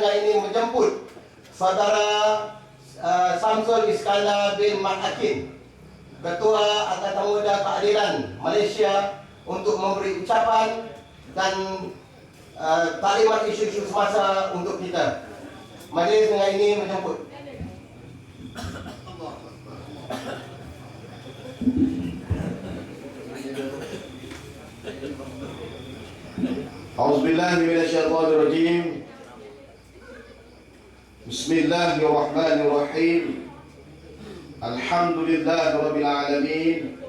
dengan ini menjemput Saudara Samsul Iskandar bin Mat Hakim, Ketua Angkatan Muda Keadilan Malaysia, untuk memberi ucapan dan taklimat isu-isu semasa untuk kita. Majlis dengan ini menjemput. A'udzubillahi minasyaitonirrajim. Bismillahirrahmanirrahim. Alhamdulillahirabbil alamin.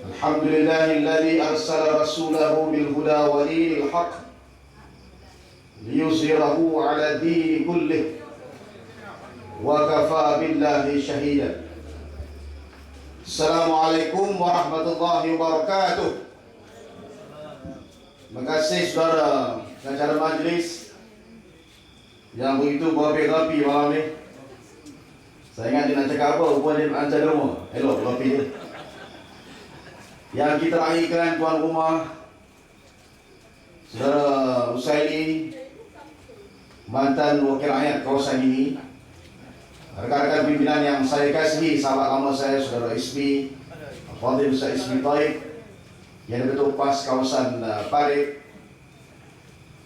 Alhamdulillahilladzi arsala rasulahu bil huda wa dinil haqq liyuzhirahu 'ala dini kullih wa kafa billahi shahidan. Assalamualaikum warahmatullahi wabarakatuh. Terima kasih saudara pengacara majlis yang begitu berapi-api malam ni. Saya ingat dia nak cakap apa, rupanya dia nak hantar rumah. Elok berapi dia. Yang kita akhirkan tuan rumah saudara Usaili, mantan wakil rakyat kawasan ini, rekan-rekan pimpinan yang saya kasihi, sahabat lama saya saudara Ismi Fadil Ustaz Ismi Taib, yang Ketua PAS kawasan Parit,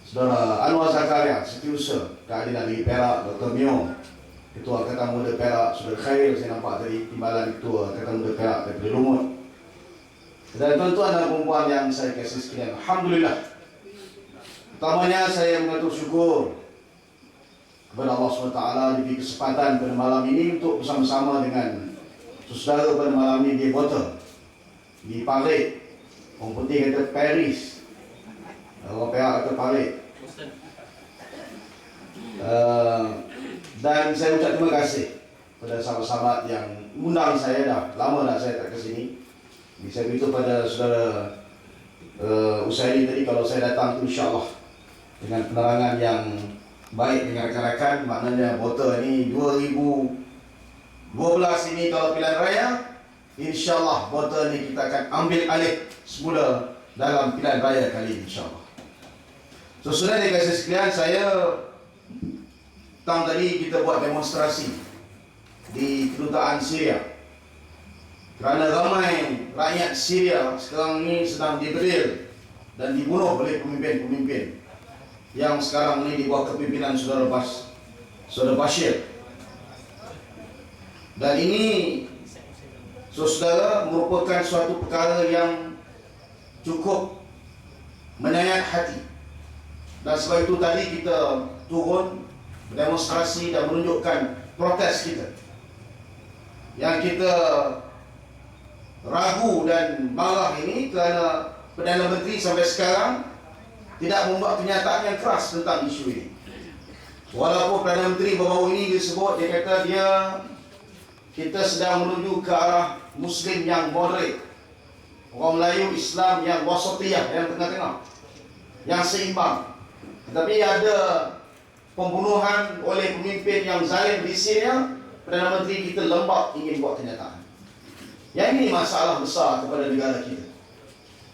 saudara Anwar Zakaria, Setiausaha Keadilan Negeri Perak, Dr. Mio, Ketua Angkatan Muda Perak, saudara Khair, saya nampak tadi Timbalan Ketua Angkatan Muda Perak daripada Lumut, dan tuan-tuan dan perempuan yang saya kasih sekalian, alhamdulillah. Pertamanya saya mengatur syukur kepada Allah SWT diberi kesempatan pada malam ini untuk bersama-sama dengan saudara pada malam ini di Botol, di Parit. Orang putih kata Paris, orang Perak kata Parit. Dan saya ucap terima kasih kepada sahabat-sahabat yang undang saya. Dah lama dah saya tak ke sini. Saya beritahu pada saudara Usaili tadi, kalau saya datang tu insyaAllah dengan penerangan yang baik dengan rakan-rakan. Maknanya voter ni 2012 ini kalau pilihan raya, InsyaAllah voter ni kita akan ambil alih semula dalam pilihan raya kali ini, insyaAllah. So, sudah dikasih sekalian, saya tadi kita buat demonstrasi di kedutaan Syria, kerana ramai rakyat Syria sekarang ni sedang dibedil dan dibunuh oleh pemimpin-pemimpin yang sekarang ni di bawah kepimpinan saudara Bashir. Dan ini saudara merupakan suatu perkara yang cukup menyayat hati. Dan sebab itu tadi kita turun berdemonstrasi dan menunjukkan protes kita. Yang kita ragu dan marah ini kerana Perdana Menteri sampai sekarang tidak membuat kenyataan yang keras tentang isu ini. Walaupun Perdana Menteri baru-baru ini disebut, dia kata kita sedang menuju ke arah Muslim yang moderate, orang Melayu Islam yang wasatiyah, yang tengah-tengah, yang seimbang. Tetapi ada pembunuhan oleh pemimpin yang zalim di Syria, Perdana Menteri kita lembab ingin buat kenyataan. Yang ini masalah besar kepada negara kita.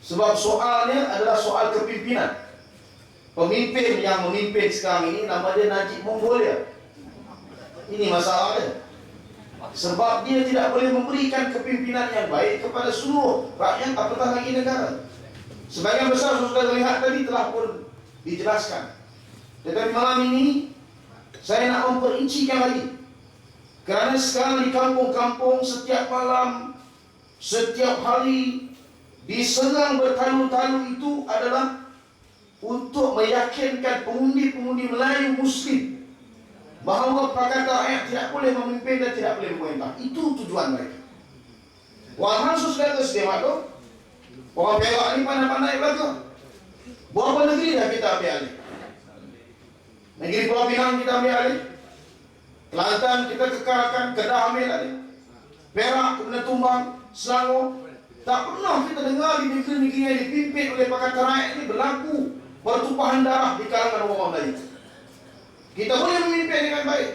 Sebab soalnya adalah soal kepimpinan. Pemimpin yang memimpin sekarang ini nama dia Najib Mongolia. Ini masalahnya. Sebab dia tidak boleh memberikan kepimpinan yang baik kepada seluruh rakyat, apatah lagi negara. Sebagian besar sudah lihat tadi telah pun dijelaskan. Tetapi malam ini saya nak memperincikan lagi. Kerana sekarang di kampung-kampung setiap malam, setiap hari diserang bertalu-talu itu adalah untuk meyakinkan pengundi-pengundi Melayu Muslim bahawa Pakatan Rakyat tidak boleh memimpin dan tidak boleh memerintah. Itu tujuan mereka. Walhasil sudah tersedia tu, orang Perak ni pandai-pandai belaka. Berapa negeri dah kita ambil alih? Negeri Pulau Pinang kita ambil alih, Kelantan kita kekalkan, Kedah ambil alih, Perak kemudian tumbang, Selangor. Tak pernah kita dengar di negeri-negeri yang dipimpin oleh Pakatan Rakyat ini berlaku pertumpahan darah di kalangan orang Melayu. Kita boleh memimpin dengan baik,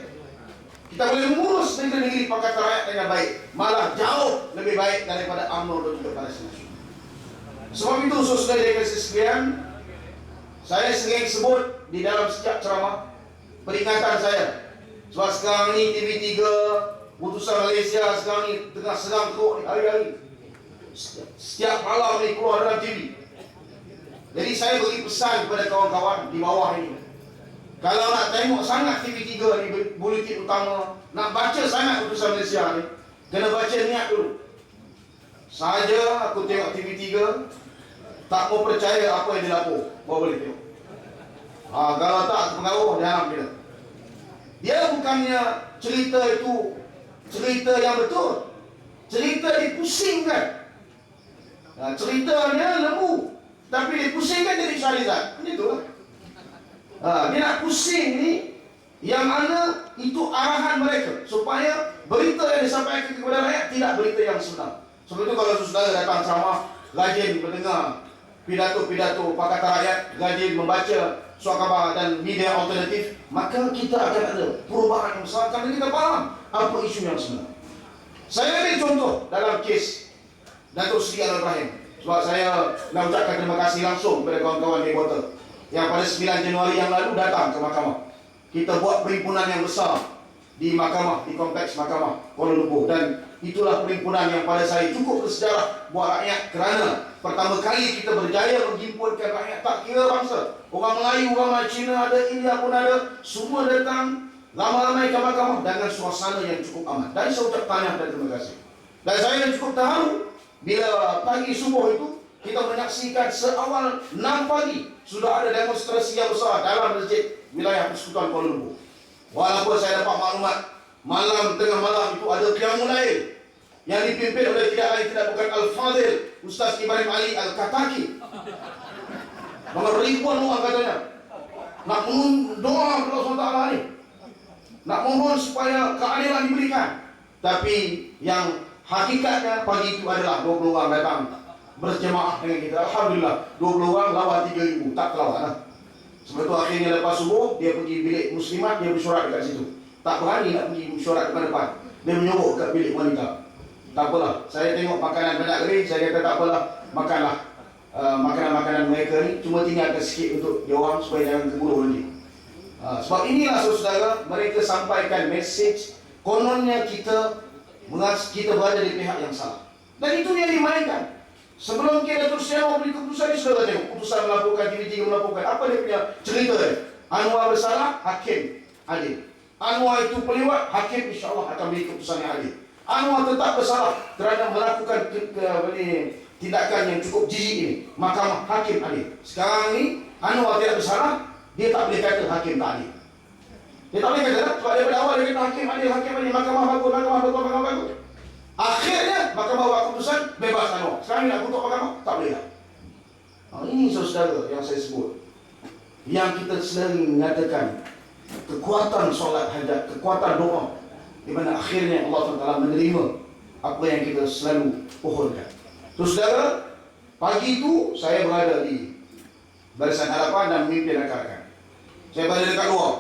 kita boleh mengurus negeri-negeri Pakatan Rakyat dengan baik, malah jauh lebih baik daripada UMNO dan juga Palestin. Sebab itu saudara yang kasih sekalian, saya sering sebut di dalam setiap ceramah, peringatan saya. Sebab sekarang ni TV3, putusan Malaysia sekarang ni tengah serang teruk ni hari-hari. Setiap malam ni keluar dalam TV. Jadi saya beri pesan kepada kawan-kawan di bawah ini. Kalau nak tengok sangat TV3 ni, buletin utama, nak baca sangat putusan Malaysia ni, kena baca niat dulu. Saja aku tengok TV3, tak mau percaya apa yang dilapor, baru boleh tengok. Kalau tak terpengaruh, jangan kita. Dia bukannya cerita itu cerita yang betul. Cerita dipusingkan. Ceritanya lembu, tapi dipusingkan jadi syarikat. Itulah. Dia nak pusing ni, yang mana itu arahan mereka, supaya berita yang disampaikan kepada rakyat tidak berita yang sebenar. Sebab itu kalau saudara datang ceramah, rajin mendengar pidato-pidato Pakatan Rakyat, rajin membaca surat khabar dan media alternatif, maka kita akan ada perubahan yang besar kerana kita faham apa isu yang sebenar. Saya ambil contoh dalam kes Datuk Seri Anwar Ibrahim. Sebab saya nak ucapkan terima kasih langsung kepada kawan-kawan reporter yang pada 9 Januari yang lalu datang ke mahkamah. Kita buat perhimpunan yang besar di mahkamah, di kompleks mahkamah Kuala Lumpur, dan itulah perhimpunan yang pada saya cukup bersejarah buat rakyat, kerana pertama kali kita berjaya menghimpunkan rakyat, tak kira bangsa. Orang Melayu, orang Cina ada, India pun ada, semua datang ramai-ramai ke mahkamah dengan suasana yang cukup aman. Dan saya ucap tahniah dan terima kasih. Dan saya cukup terharu bila pagi subuh itu kita menyaksikan seawal 6 pagi sudah ada demonstrasi yang besar dalam masjid wilayah Persekutuan Kuala Lumpur. Walaupun saya dapat maklumat tengah malam itu ada qiyamul lail yang dipimpin oleh tidak lain tidak bukan Al-Fadhil Ustaz Ibrahim Ali Al-Kataki. Dengan ribuan orang katanya nak doa kepada Allah SWT ni, nak mohon supaya keadilan diberikan. Tapi yang hakikatnya pagi itu adalah 20 orang datang berjemaah dengan kita. Alhamdulillah 20 orang lawan 3,000, tak terlawan lah. Sebab itu akhirnya lepas subuh dia pergi bilik muslimat, dia bersyuarat dekat situ. Tak berani nak pergi bersyuarat depan-depan, dia menyuruh kat bilik wanita. Tak apalah, saya tengok makanan banyak kali, saya kata tak apalah, makanlah makanan-makanan mereka ni, cuma tinggalkan sikit untuk dia orang supaya jangan keburu lagi. Sebab inilah saudara, mereka sampaikan mesej kononnya kita berada di pihak yang salah. Dan itu yang dimainkan. Sebelum kita terus siapa beri keputusan ni, sudah tengok putusan melaporkan, TV3 melaporkan, apa dia punya cerita dia? Anwar bersalah, hakim adil. Anwar itu peliwat, hakim insya-Allah akan beri keputusan yang adil. Anwar tetap bersalah kerana melakukan tindakan yang cukup jijik ini, mahkamah hakim adil. Sekarang ni Anwar tidak bersalah, dia tak boleh kata hakim tak adil. Dia tak boleh kata, sebab daripada awal dia kata hakim adil, mahkamah bagus. Akhirnya mahkamah buat keputusan bebas Anwar. Sekarang ni nak kutuk mahkamah, tak boleh lah. Ini saudara yang saya sebut, yang kita sering mengatakan kekuatan solat hajat, kekuatan doa, di mana akhirnya Allah SWT menerima apa yang kita selalu pohonkan. So saudara, pagi itu saya berada di Barisan Harapan dan memimpin rakan-rakan. Saya berada dekat luar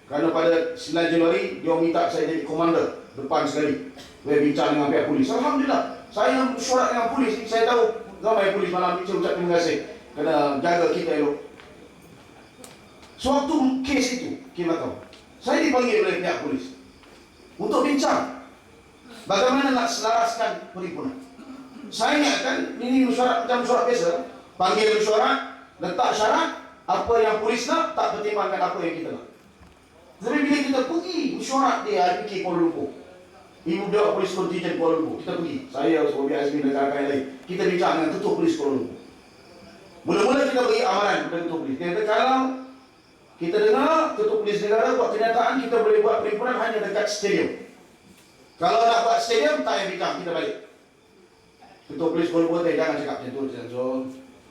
kerana pada 9 Januari dia minta saya jadi komander depan sekali. Saya bincang dengan pihak polis. Alhamdulillah, saya mesyuarat dengan polis. Saya tahu ramai polis malam ini, saya ucap terima kasih kerana jaga kita elok. Suatu kes itu, saya dipanggil oleh pihak polis untuk bincang bagaimana nak selaraskan perhimpunan. Saya ingatkan ini mesyuarat macam mesyuarat biasa, panggil mesyuarat, letak syarat, apa yang polis nak, tak pertimbangkan apa yang kita nak. Tapi bila kita pergi mesyuarat di RPK Kuala Lumpur, Ibu Dewan Polis Kontijen Kuala Lumpur, kita pergi, saya sebagai Azmi dan kawan-kawan yang lain, kita bincang dengan Ketua Polis Kuala Lumpur. Mula-mula kita beri amaran kepada Ketua Polis. Dia kata kalau kita dengar Ketua Polis Negara buat kenyataan, kita boleh buat perhimpunan hanya dekat stadium. Kalau nak buat stadium, tak payah bincang, kita balik. Ketua Polis Kuala Lumpur jangan cakap macam tu,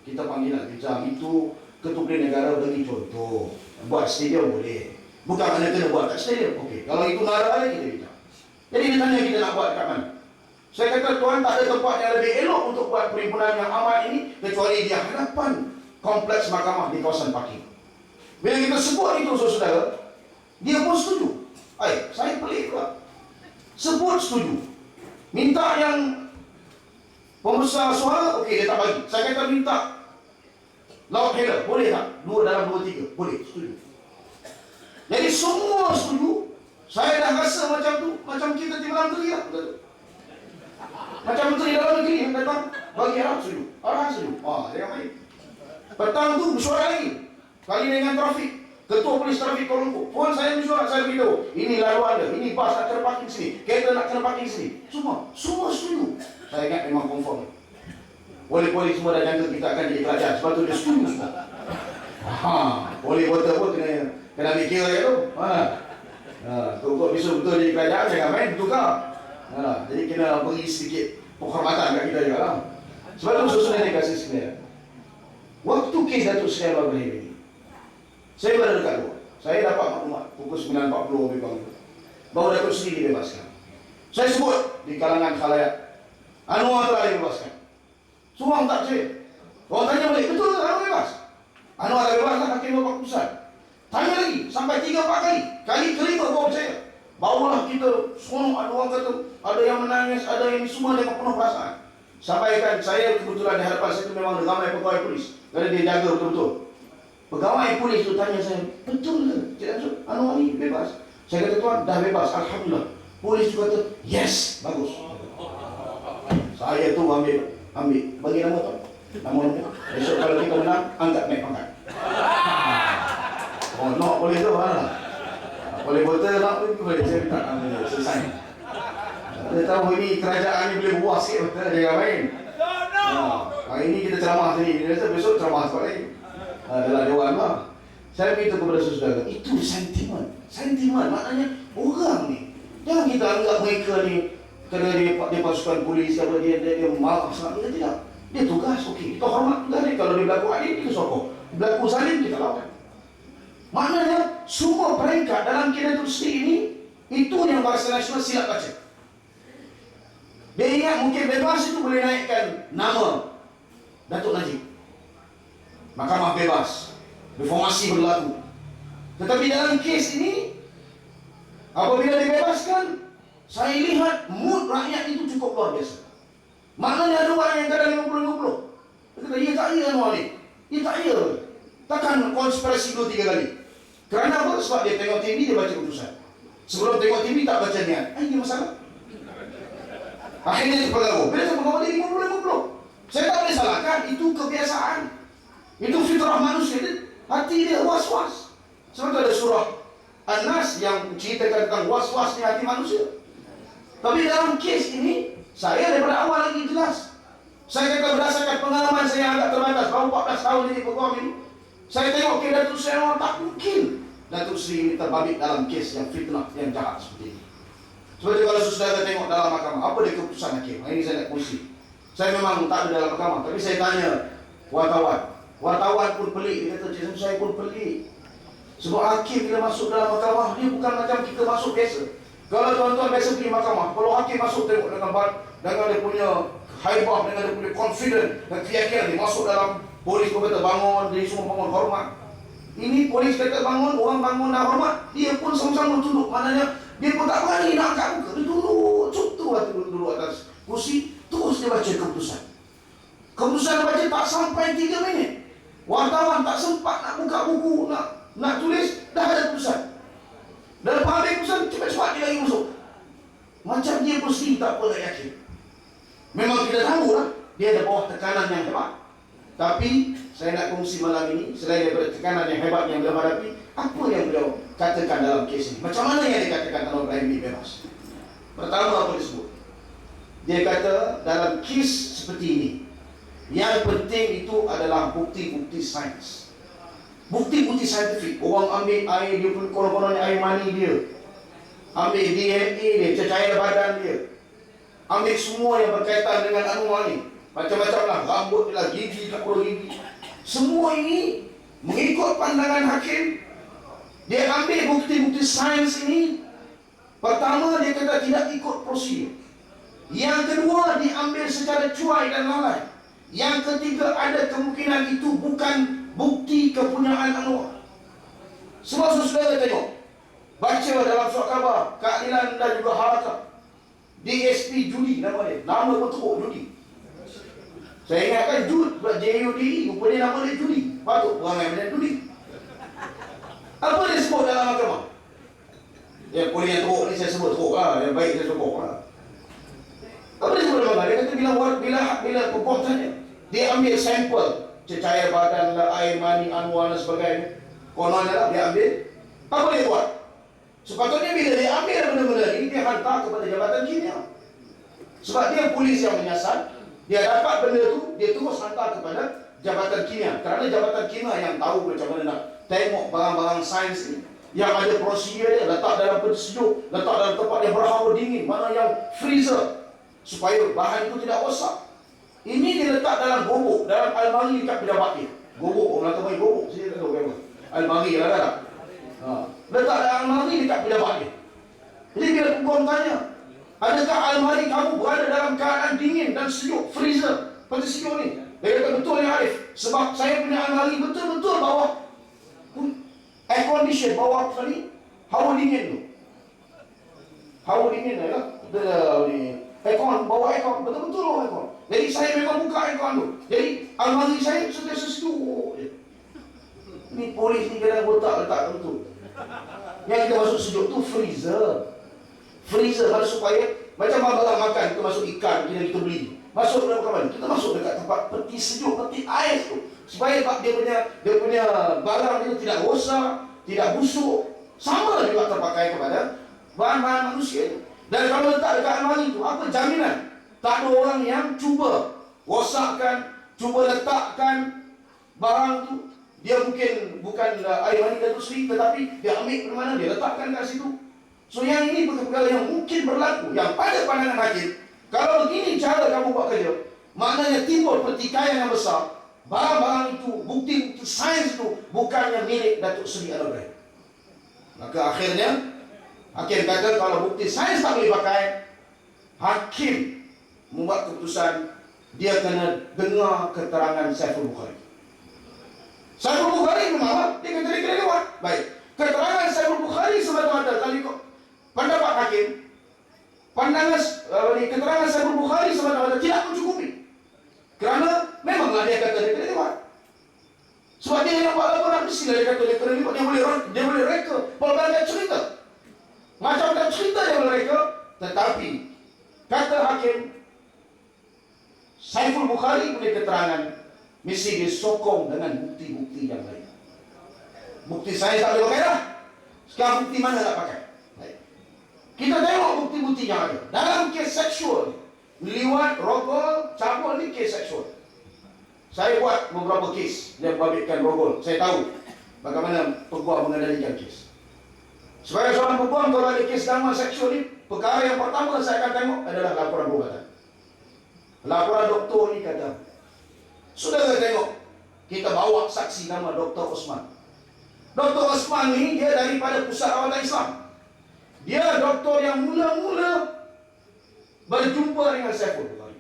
kita panggil nak bincang. Itu Ketua Polis Negara bagi contoh, buat stadium boleh, bukan mana kena buat kat stadium. Okey, kalau itu nara kita bincang. Jadi dia tanya kita nak buat kat mana. Saya kata tuan, tak ada tempat yang lebih elok untuk buat perhimpunan yang aman ini kecuali di hadapan kompleks mahkamah di kawasan parking. Bila kita sebut itu saudara, dia pun setuju. Saya pelik pula. Sebut setuju. Minta yang pembesar suara, okey dia tak bagi. Saya kata minta loud header, boleh tak? 2 dalam 2, 3, boleh, setuju. Jadi semua setuju. Saya dah rasa macam tu, macam kita Timur Menteri lah. Macam Menteri Dalam Negeri yang datang bagi Arab setuju. Arab setuju. Dia main. Petang tu mesyuarat lagi. Kali ni dengan trafik. Ketua Polis Trafik Kuala Lumpur. Puan saya mesyuarat, saya beritahu. Ini lalu anda, ini bas nak kena parking sini. Kereta nak kena parking sini. Semua setuju. Saya ingat memang confirm. Polis-polis semua dah jangka kita akan jadi kerajaan. Sebab tu dia setuju semua. Polis betul pun kena mikir je tu. Kau betul jadi kerajaan, jangan main bertukar. Jadi kena beri sedikit penghormatan kat kita juga lah. Sebab tu susunan dia kasih sebenarnya. Waktu kes Datuk Seri Anwar Ibrahim ini, saya berada dekat luar. Saya dapat maklumat pukul 9.40 lebih kurang bahawa Datuk Seri dibebaskan. Saya sebut di kalangan khalayak, Anwar telah dibebaskan. Semua orang tak percaya. Orang tanya balik, betul ke Anwar bebas? Anwar dah bebas lah, hakim buat keputusan. Tanya lagi, sampai 3-4 kali. Kali kelima baru percaya. Barulah kita seronok, ada orang kata, ada yang menangis, ada yang semua dengan penuh perasaan. Sampaikan saya kebetulan di hadapan saya itu memang ada ramai pegawai polis. Kerana dia jaga betul-betul. Pegawai polis tu tanya saya, betul ke Cik Datuk Anwar ni bebas? Saya kata, tuan dah bebas, Alhamdulillah. Polis tu kata, yes, bagus. Saya tu ambil, bagi nama tu. Nama tu. Besok kalau kita menang, angkat naik pangkat. Nak boleh tu, boleh botol nak pun boleh. Saya minta selesai. Kita tahu ini kerajaan ni boleh buas sikit betul dia main. Hari ini kita ceramah sini, besok ceramah sebab lain. Dalam dewan lah. Saya minta kepada saudara, itu sentimen. Sentimen maknanya orang ni. Jangan kita anggap mereka ni kerana dia pasukan polis, kalau dia maaf sangat, tidak. Dia tugas, okey. Kita hormat tugas dia. Kalau dia berlaku adil, kita sokong. Berlaku zalim, kita lawan. Maknanya, semua peringkat dalam Datuk Seri ini, itu yang Barisan Nasional silap baca. Dia ingat mungkin bebas itu boleh naikkan nama Datuk Najib. Mahkamah bebas. Reformasi berlaku. Tetapi dalam kes ini, apabila dibebaskan, saya lihat mood rakyat itu cukup luar biasa. Maknanya ada orang yang kadang 50-50. Dia kata, ya tak ya Anwar ni. Ya tak ya. Takkan konspirasi 2-3 kali. Kerana apa? Sebab dia tengok TV, dia baca keputusan. Sebelum tengok TV, tak baca niat. Ini masalah. Akhirnya dia berlaku. Bila saya berlaku dia 50-50. Saya tak boleh salahkan. Itu kebiasaan. Itu fitrah manusia. Hati dia was-was. Sebab ada surah An-Nas yang ceritakan tentang was-was di hati manusia. Tapi dalam kes ini, saya daripada awal lagi jelas. Saya kata berdasarkan pengalaman saya yang agak terbatas, baru 14 tahun ini program ini, saya tengok ke Datuk Seri Anwar, tak mungkin Datuk Seri ini terbabit dalam kes yang fitnah, yang jahat seperti ini. Sebab itu kalau saudara tengok dalam mahkamah, apa dia keputusan hakim? Ini saya nak kongsi. Saya memang tak ada dalam mahkamah, tapi saya tanya wartawan. Wartawan pun pelik, dia kata, Cik, saya pun pelik. Sebab hakim bila masuk dalam mahkamah, dia bukan macam kita masuk biasa. Kalau tuan-tuan biasa pergi mahkamah, kalau hakim masuk tengok dengan dia punya haibah, dengan dia punya confident dan keyakinan, dia masuk dalam polis pun kata bangun, dia semua bangun hormat. Ini polis kata bangun, orang bangun dan hormat, dia pun sama-sama tunduk. Maknanya dia pun tak berani nak angkat muka, dia tunduk, cutu lah duduk atas kursi, terus dia baca keputusan. Keputusan dia baca tak sampai 3 minit. Wartawan tak sempat nak buka buku, nak tulis, dah ada keputusan. Dan lepas habis keputusan, cepat-cepat dia lagi masuk. Macam dia pun sendiri tak apa nak yakin. Memang kita tahu lah, dia ada bawah tekanan yang hebat. Tapi, saya nak kongsi malam ini, selain daripada tekanan yang hebat yang beliau hadapi, apa yang beliau katakan dalam kes ini? Macam mana yang dikatakan Anwar Ibrahim ini bebas? Pertama, apa disebut? Dia kata, dalam kes seperti ini, yang penting itu adalah bukti-bukti sains. Bukti-bukti saintifik. Orang ambil air, dia pun konon-kononnya air mani dia. Ambil DNA dia, cecair badan dia. Ambil semua yang berkaitan dengan Anwar ni. Macam-macam lah, rambut dia lah, gigi, tak perlu gigi. Semua ini mengikut pandangan hakim. Dia ambil bukti-bukti sains ini. Pertama, dia kata tidak ikut prosedur. Yang kedua, diambil secara cuai dan lalai. Yang ketiga, ada kemungkinan itu bukan bukti kepunyaan Anwar. Semua saudara tengok, baca dalam surat khabar Keadilan dan juga Harakah, DSP Judi nama dia, nama betul Judi. Saya ingatkan Jud, J-U-D-I, rupanya nama dia Judi. Patut orang yang benar Judi. Apa dia sebut dalam mahkamah? Yang polis yang teruk ni saya sebut teruk lah, yang baik saya sokong lah. Apa dia sebut bangga? Dia kata bila perbuatannya, dia ambil sampel cecair badan lah, air mani, anwar dan sebagainya. Kononnya lah dia ambil. Apa dia buat? Sepatutnya bila dia ambil benda-benda ini, dia hantar kepada jabatan kimia. Sebab dia polis yang menyiasat, dia dapat benda tu, dia terus hantar kepada jabatan kimia. Kerana jabatan kimia yang tahu macam mana nak tengok barang-barang sains ni, yang ada prosedur dia, letak dalam peti sejuk, letak dalam tempat yang berhawa dingin, mana yang freezer, supaya bahan itu tidak rosak. Ini diletak dalam gobok, dalam almari dekat pejabat dia. Gobok, orang Melaka main gobok, saya tak tahu apa. Almari lah kan. Letak dalam almari dekat pejabat dia. Jadi bila hukum tanya, adakah almari kamu berada dalam keadaan dingin dan sejuk, freezer, peti sejuk ni? Dia kata betul ya Arif, sebab saya punya almari betul-betul bawah air condition, bawah apa ni? Hawa dingin tu. Hawa dingin lah ni. Aircon, bawa aircon, betul-betul bawa aircon. Jadi saya memang buka aircon tu. Jadi almari saya sentiasa sejuk je. Ni polis ni kadang letak betul. Yang kita masuk sejuk tu freezer. Freezer harus supaya macam barang makan, kita masuk ikan kita beli. Masuk dalam kamar, kita masuk dekat tempat peti sejuk, peti ais tu. Supaya dia punya barang itu tidak rosak, tidak busuk. Sama juga terpakai kepada bahan-bahan manusia. Dan kalau letak dekat almari itu, apa jaminan? Tak ada orang yang cuba rosakkan, cuba letakkan barang tu. Dia bukan air mani Datuk Seri, tetapi dia ambil ke mana, dia letakkan kat situ. So yang ini perkara yang mungkin berlaku, yang pada pandangan hakim, kalau begini cara kamu buat kerja, maknanya timbul pertikaian yang besar. Barang-barang itu, bukti sains itu bukannya milik Datuk Seri Anwar. Maka akhirnya hakim kata kalau bukti sains tak boleh pakai, hakim membuat keputusan dia kena dengar keterangan Saiful Bukhari. Saiful Bukhari memang dia kata dia kena lewat. Baik, keterangan Saiful Bukhari semata-mata kali pendapat hakim, keterangan Saiful Bukhari semata-mata tidak mencukupi. Kerana memanglah dia kata dia kena lewat. Sebab dia yang buat laporan mestilah dia kata dia kena lewat. Dia boleh reka pelbagai cerita. Macam-macam cerita dia boleh reka. Tetapi kata hakim, Saiful Bukhari punya keterangan mesti disokong dengan bukti-bukti yang lain. Bukti saya tak boleh pakai dah. Sekarang bukti mana nak pakai? Baik. Kita tengok bukti-bukti yang ada. Dalam kes seksual, liwat, rogol, cabul ni kes seksual. Saya buat beberapa kes yang membabitkan rogol. Saya tahu bagaimana peguam mengendalikan kes. Sebagai seorang peguam, kalau ada kes drama seksual ni, perkara yang pertama saya akan tengok adalah laporan perubatan. Laporan doktor ni kata, saudara tengok, kita bawa saksi nama Dr. Osman. Dr. Osman ni dia daripada Pusat Rawatan Islam. Dia doktor yang mula-mula berjumpa dengan Saiful Bukhari.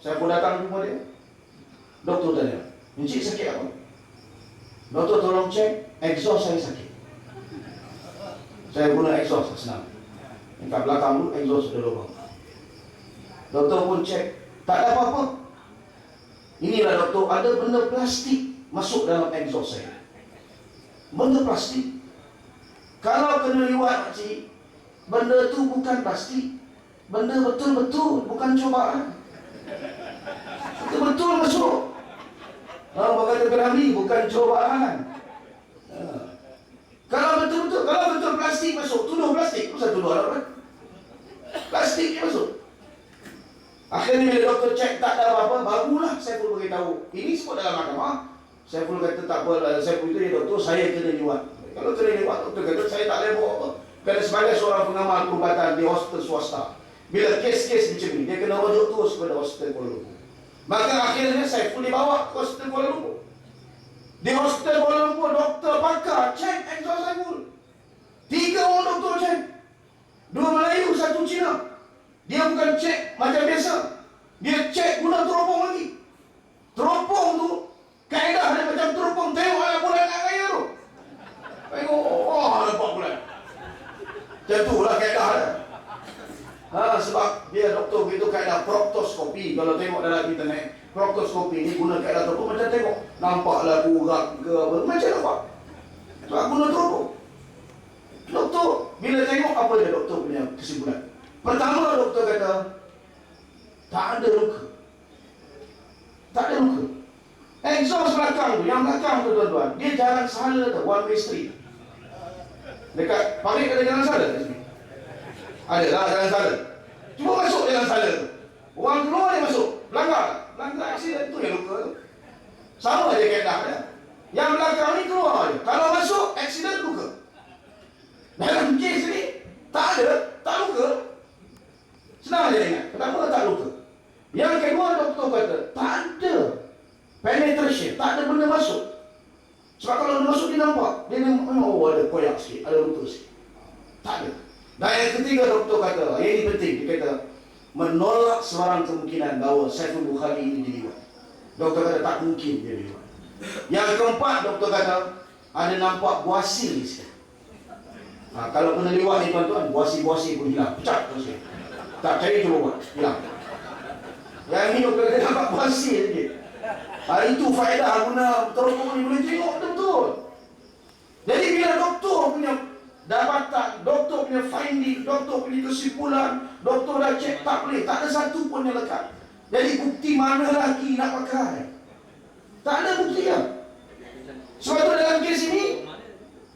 Saiful datang jumpa dia. Doktor tanya, "Encik sakit apa?" Doktor tolong cek, exhaust saya sakit. Saya guna exhaust, senang. Dekat belakang tu, exhaust ada lubang. Doktor pun cek, tak ada apa-apa. Inilah doktor, ada benda plastik masuk dalam exhaust saya. Benda plastik. Kalau kena liwat, makcik, benda tu bukan plastik. Benda betul-betul, bukan cobaan. Betul-betul masuk. Berkata Berhamdi, bukan cobaan. Kalau betul plastik masuk, tuduh plastik. Kenapa tuduh orang? Plastik dia masuk. Akhirnya bila doktor cek tak ada apa-apa, barulah Saiful beritahu. Ini sebut dalam mahkamah. Saiful kata tak apa, Saiful itu ya doktor, saya kena liwat. Kalau kena liwat, doktor kata saya tak boleh buat apa. Kerana sebagai seorang pengamal perubatan di hospital swasta, bila kes-kes macam ni, dia kena rujuk terus kepada hospital Kuala Lumpur. Maka akhirnya Saiful dibawa ke hospital Kuala Lumpur. Di hospital Kuala Lumpur, doktor pakar cek exhaust Saiful. 3 orang doktor cek. 2 Melayu, 1 Cina. Dia bukan cek macam biasa. Dia cek guna teropong lagi. Teropong tu, kaedah dia macam teropong. Tengok anak bulan nak kaya tu. Tengok, nampak bulan. Macam tu lah kaedah dia. Sebab dia doktor begitu kaedah proktoskopi. Kalau tengok dalam internet, proktoskopi ni guna kaedah teropong. Macam tengok, nampaklah urat ke apa. Macam nampak. Sebab guna teropong. Doktor Bila tengok apa dia doktor punya kesimpulan. Pertama doktor kata tak ada luka. Tak ada luka. Exhaust belakang tu, yang belakang tu tuan-tuan, dia jalan salah tu, one way street. Dekat pabrik ada jalan salah kat sini. Ada lah jalan salah. Cuma masuk jalan salah tu. Orang keluar dia masuk. Langgar aksiden tu yang luka tu. Sama je kaedah dia. Yang belakang ni keluar je. Kalau masuk, aksiden luka. Dalam kes ni, tak luka. Senang je ingat. Pertama tak luka. Yang kedua doktor kata, tak ada penetration, tak ada benda masuk. Sebab kalau dia masuk dia nampak, dia memang ada koyak sikit, ada luka sikit. Tak ada. Dan yang ketiga doktor kata, yang ini penting, dia kata menolak sebarang kemungkinan bahawa Saiful Bukhari ini dilibat. Doktor kata tak mungkin dia dilibat. Yang keempat doktor kata ada nampak buasi sikit. Kalau kena liwat ni tuan-tuan, buasi-buasi pun hilang, pecat buasi. Tak cari cuba buat, hilang. Yang ini doktor kata nampak buasi sikit. Itu faedah guna terukung ni boleh tengok betul-betul. Jadi bila doktor punya dapatan, doktor punya finding, doktor punya kesimpulan, doktor dah cek tak boleh, tak ada satu pun yang lekat. Jadi bukti mana lagi nak pakai? Tak ada bukti ya. Sebab itu dalam kes ini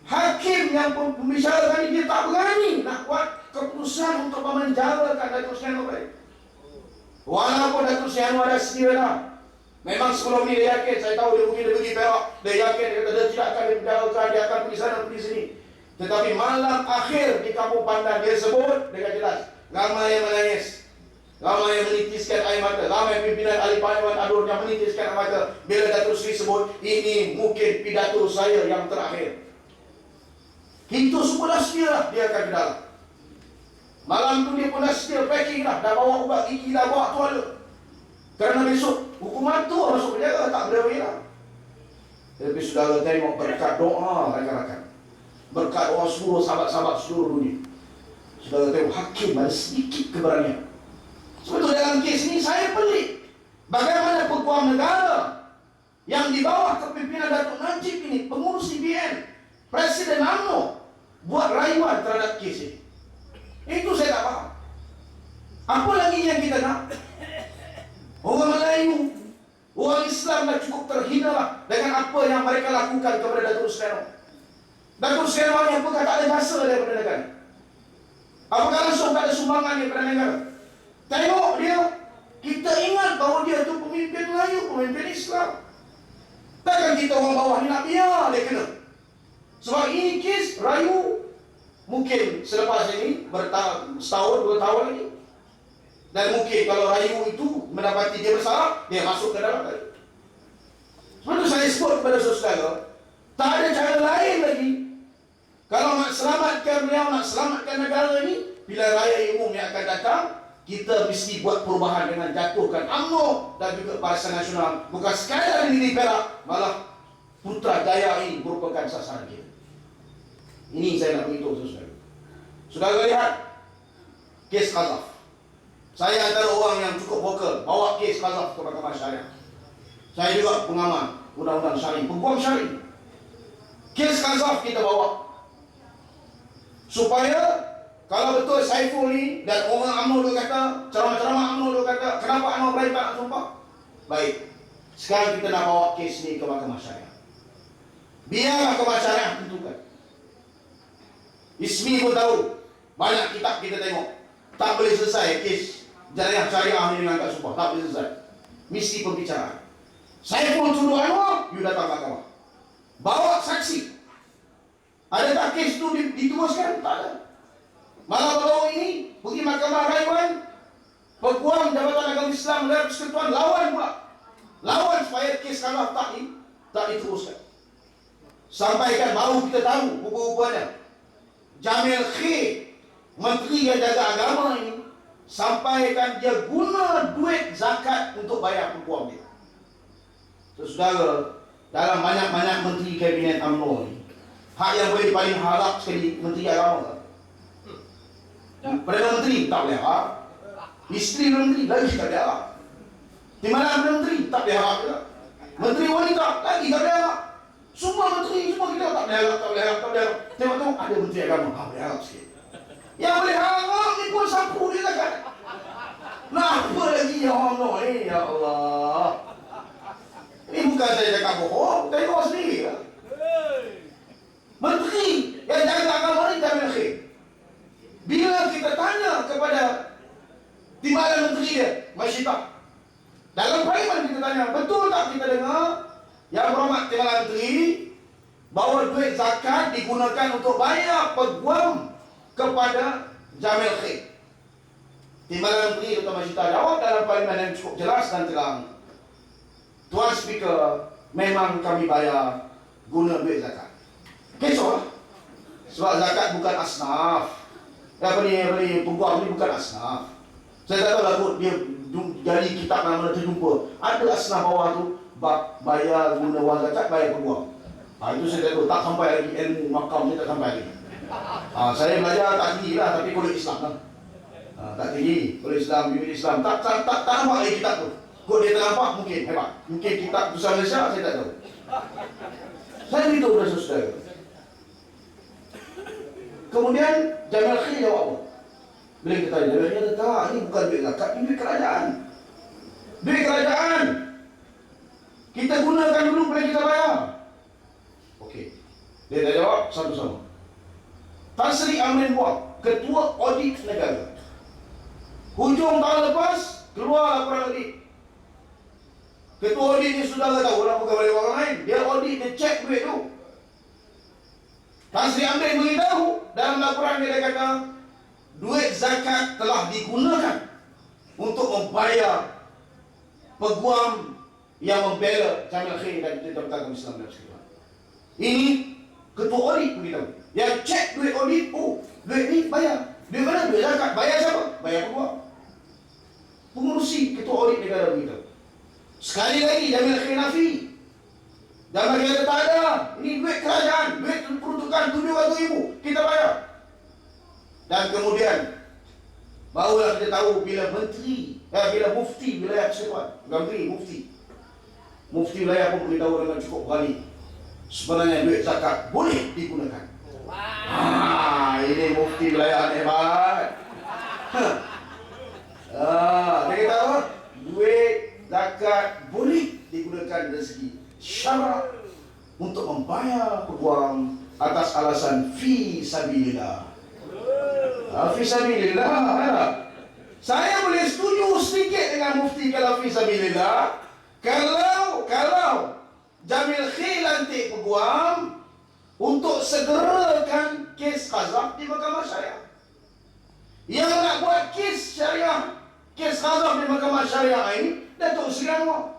hakim yang pembicarakan ini dia tak berani nak buat keputusan untuk memenjarakan Datuk Seri Anwar. Walaupun Datuk Seri Anwar dah sedia dah. Memang sebelum ni dia yakin, saya tahu dia mungkin dia pergi Perak, dia yakin, dia kata dia tidak akan dipenjarakan, dia akan pergi sana, pergi sini. Tetapi malam akhir di Kampung Pandan dia sebut dengan jelas, ramai yang menangis, ramai yang menitiskan air mata, ramai pimpinan ahli parlimen Adur yang menitiskan air mata bila Datuk Seri sebut, ini mungkin pidato saya yang terakhir. Itu semua dah sedia lah, dia akan ke dalam. Malam tu dia pun dah sedia, packing dah bawa ubat gigi, dah bawa tuala. Kerana besok hukuman tu masuk penjara, tak boleh lah. Tapi saudara tengok berkat doa rakan-rakan, berkat doa seluruh sahabat-sahabat seluruh dunia, saudara tengok hakim ada sedikit keberanian. Sebab itu dalam kes ini saya pelik bagaimana peguam negara yang di bawah kepimpinan Datuk Najib ini, pengurus CBN, Presiden UMNO, buat rayuan terhadap kes ini. Itu saya tak faham. Apa lagi yang kita nak? Orang Melayu, orang Islam dah cukup terhina lah dengan apa yang mereka lakukan kepada Datuk Seri Anwar. Datuk Seri Anwar ni apakah tak ada jasa daripada negara? Apakah langsung tak ada sumbangan daripada negara? Tengok dia, kita ingat bahawa dia tu pemimpin Melayu, pemimpin Islam. Takkan kita orang bawah ni nak biar dia kena. Sebab ini kes rayu, mungkin selepas ini setahun, 2 tahun lagi. Dan mungkin kalau rayu itu mendapati dia bersalah, dia masuk ke dalam tadi. Sebab itu saya sebut kepada saudara, tak ada cara lain lagi. Kalau nak selamatkan beliau, nak selamatkan negara ini, pilihan raya umum yang akan datang, kita mesti buat perubahan dengan jatuhkan UMNO dan juga Barisan Nasional. Bukan sekadar di Perak, malah Putrajaya ini merupakan sasaran kita. Ini saya nak beritahu saudara. Saudara lihat kes Qazaf. Saya antara orang yang cukup vokal bawa kes Qazaf ke Mahkamah Syariah. Saya juga pengamal undang-undang syar'i, peguam syar'i. Kes Qazaf kita bawa supaya kalau betul Saiful ni dan orang UMNO dia kata, ceramah-ceramah UMNO dia kata, kenapa Anwar Ibrahim tak nak sumpah? Baik, sekarang kita nak bawa kes ni ke Mahkamah Syariah. Biar Mahkamah Syariah tentukan. Ismi pun tahu, banyak kitab kita tengok, tak boleh selesai kes Jariah Syariah ni dengan tak sumpah, tak boleh selesai. Mesti pembicaraan. Saiful tuduh Anwar, you datang mahkamah. Bawa saksi. Adakah kes itu diteruskan? Tak ada. Malah baru ini pergi mahkamah rayuan, peguam Jabatan Agama Islam dan Persekutuan lawan pula. Lawan supaya kes Qazaf tak diteruskan. Sampaikan baru kita tahu rupa-rupanya Jamil Khair, menteri yang jaga agama ini, sampaikan dia guna duit zakat untuk bayar peguam dia. Saudara, dalam banyak-banyak menteri kabinet UMNO ni, hak yang boleh paling harap sekali menteri agama. Perdana Menteri tak boleh harap. Isteri Menteri lagi tak boleh harap. Timbalan Perdana Menteri tak boleh harap juga. Menteri wanita lagi tak boleh harap. Semua menteri, semua kita tak boleh harap. Tengok ada menteri agama, boleh harap sikit. Yang boleh harap ni pun sapu dia lah kan. Nak apa lagi ya Allah ni, ya Allah. Ini bukan saya cakap bohong, tengok sendiri lah. Menteri yang jaga agama ni Jamil Khair. Bila kita tanya kepada timbalan menteri dia, Masyitah, dalam parlimen kita tanya, betul tak kita dengar Yang Berhormat Timbalan Menteri bahawa duit zakat digunakan untuk bayar peguam kepada Jamil Khair? Timbalan Menteri Dr. Masyitah jawab dalam parlimen yang cukup jelas dan terang, Tuan Speaker, memang kami bayar guna duit zakat. Kecoh lah. Sebab zakat bukan asnaf. Peguam ni bukan asnaf. Saya tak tahu lah kot dia dari kitab mana terjumpa ada asnaf bawah tu bayar guna wang zakat, bayar peguam. Itu saya tak tahu, tak sampai lagi ilmu makam saya tak sampai lagi. Saya belajar tak tinggi lah, tapi kolej Islam lah. Tak tinggi, kolej Islam, Bimbing Islam, tak nampak lagi kitab tu. Kok dia ternampak mungkin hebat. Mungkin kitab Tulisan Malaysia saya tak tahu. Saya beritahu kepada saudara. Kemudian Jamil Khair jawab apa? Bila kita tanya, Jamil Khair kata, ini bukan duit zakat, ini duit kerajaan. Duit kerajaan. Kita gunakan dulu bila kita bayar. Okey. Dia dah jawab satu-satu. Tan Sri Amrin Buak, Ketua Audit Negara. Hujung tahun lepas, keluar laporan audit. Ketua audit ni sudah tahu orang bukan oleh orang lain. Dia audit, dia cek duit tu. Tan Sri Amrin beritahu dalam laporan dia kata, duit zakat telah digunakan untuk membayar peguam yang membela Jamil Khair dan Jabatan Islam dan Sekitar. Ini ketua audit beritahu. Yang cek duit audit, duit ni bayar. Duit mana? Duit zakat. Bayar siapa? Bayar peguam. Pengurusi ketua audit negara beritahu. Sekali lagi Jamil Khair nafi. Jamil Khair kata tak ada. Ini duit kerajaan, duit peruntukan 700,000 kita bayar. Dan kemudian barulah kita tahu bila bila mufti wilayah Persekutuan, mufti wilayah pun beritahu dengan cukup berani, sebenarnya duit zakat boleh digunakan. Ini mufti wilayah hebat. Dia kata apa? Duit zakat boleh digunakan dari segi syarak untuk membayar peguam atas alasan fi sabilillah. Fi sabilillah. Saya boleh setuju sedikit dengan mufti kalau fi sabilillah. Kalau Jamil Khair lantik peguam untuk segerakan kes qazaf di Mahkamah Syariah. Yang nak buat kes syariah, kes qazaf di Mahkamah Syariah ini Datuk Seri Anwar.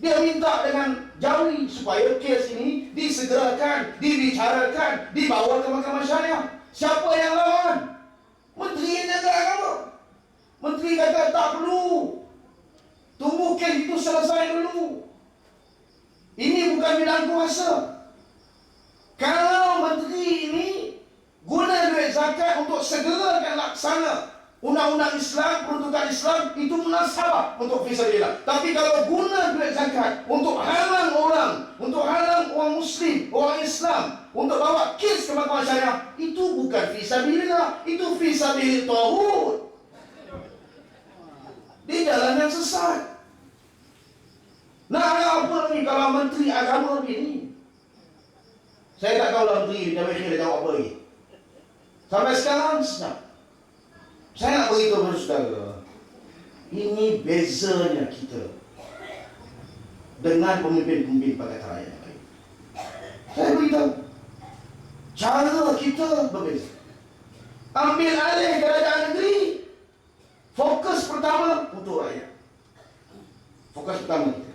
Dia minta dengan jari supaya kes ini disegerakan, dibicarakan, dibawa ke Mahkamah Syariah. Siapa yang lawan? Menteri yang jaga agama. Menteri kata tak perlu. Tunggu kes itu selesai dulu. Ini bukan bidang kuasa. Kalau menteri ini guna duit zakat untuk segerakan laksana undang-undang Islam, peruntukan Islam, itu munasabah untuk fisabilillah. Tapi kalau guna duit zakat untuk halang orang Muslim, orang Islam, untuk bawa kes ke Mahkamah Syariah, itu bukan fisabilillah, itu fisabilil tauhid. Di jalan yang sesat. Nah, apa ni kalau menteri agama begini? Saya tak tahu lah menteri Jamil Khair dia jawab apa lagi. Sampai sekarang senyap. Saya nak beritahu kepada saudara, ini bezanya kita dengan pemimpin-pemimpin Pakatan Rakyat yang lain. Saya beritahu, cara kita berbeza. Ambil alih kerajaan negeri, fokus pertama untuk rakyat. Fokus pertama kita.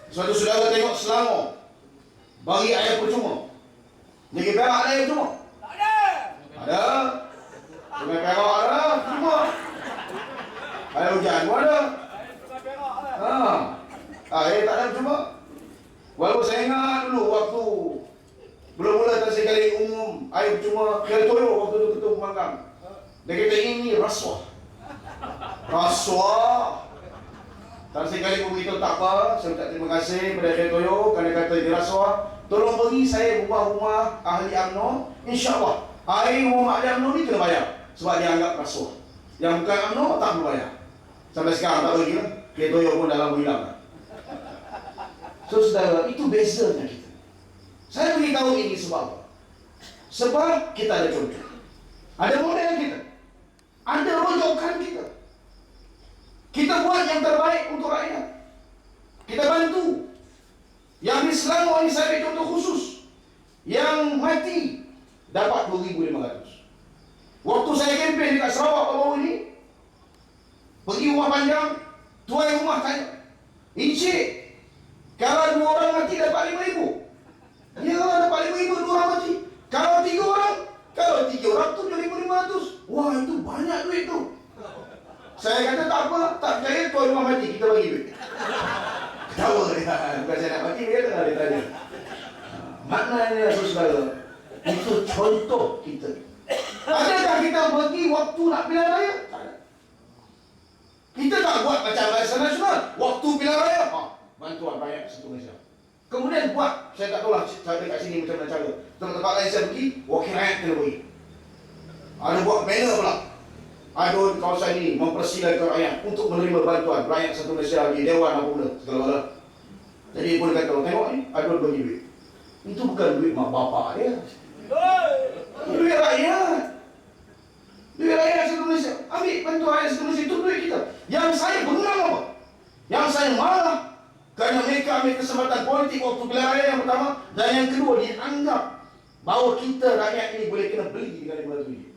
Suatu saudara tengok Selangor, bagi air percuma. Negeri Perak ada air percuma? Tak ada. Ada. Sungai Perak ada percuma. Air hujan pun ada. Air tak ada percuma. Walaupun saya ingat dulu waktu mula-mula Tan Sri Khalid umum air percuma Khair Toyo waktu itu ketua pembangkang. Dia kata ini rasuah. Rasuah. Tan Sri Khalid pun beritahu tak apa, saya ucap terima kasih kepada Khair Toyo kerana kata ini rasuah. tolong bagi saya rumah-rumah ahli UMNO. InsyaAllah air rumah ahli UMNO ni kena bayar, sebab dia anggap rasuah. Yang bukan UMNO tak perlu bayar. Sampai sekarang tak bagi lah. Kereta Toyo pun dalam hilang. So saudara, itu bezanya kita. Saya beritahu ini sebab apa? Sebab kita ada contoh, ada model kita, ada rojokan kita. Kita buat yang terbaik untuk rakyat. Kita bantu. Yang di Selangor ini saya ambil contoh khusus. Yang mati dapat 2,500. Waktu saya kempen dekat Sarawak baru ini, pergi rumah panjang, tuai rumah tanya, "Encik, kalau 2 orang mati dapat 5,000. Ya, dapat 5,000 2 orang mati. Kalau 3 orang, kalau 3 orang tu 7,500. Wah, itu banyak duit tu. Saya kata tak apa, tak percaya, tuai rumah mati, kita bagi duit. Ketawa dia. Bukan saya nak mati, dia kata dia tanya. Maknanya saudara, itu contoh kita. Adakah kita bagi waktu nak pilihan raya? Tak ada. Kita tak buat macam Barisan Nasional. Waktu pilihan raya, bantuan rakyat satu Malaysia. Kemudian buat, saya tak tahu lah cara kat sini macam mana cara. Tempat-tempat lain saya pergi, wakil rakyat kena bagi. Ada buat banner pula. Adun kawasan ini mempersilakan rakyat untuk menerima bantuan rakyat satu Malaysia di Dewan apa benda segala-gala. Jadi boleh kata, tengok ni, adun bagi duit. Itu bukan duit mak bapak dia. Duit rakyat. Duit rakyat satu Malaysia. Ambil bantuan rakyat satu Malaysia, itu duit kita. Yang saya bengang apa? Yang saya marah kerana mereka ambil kesempatan politik waktu pilihan raya yang pertama, dan yang kedua dianggap bahawa kita rakyat ini boleh kena beli dengan 500 ringgit.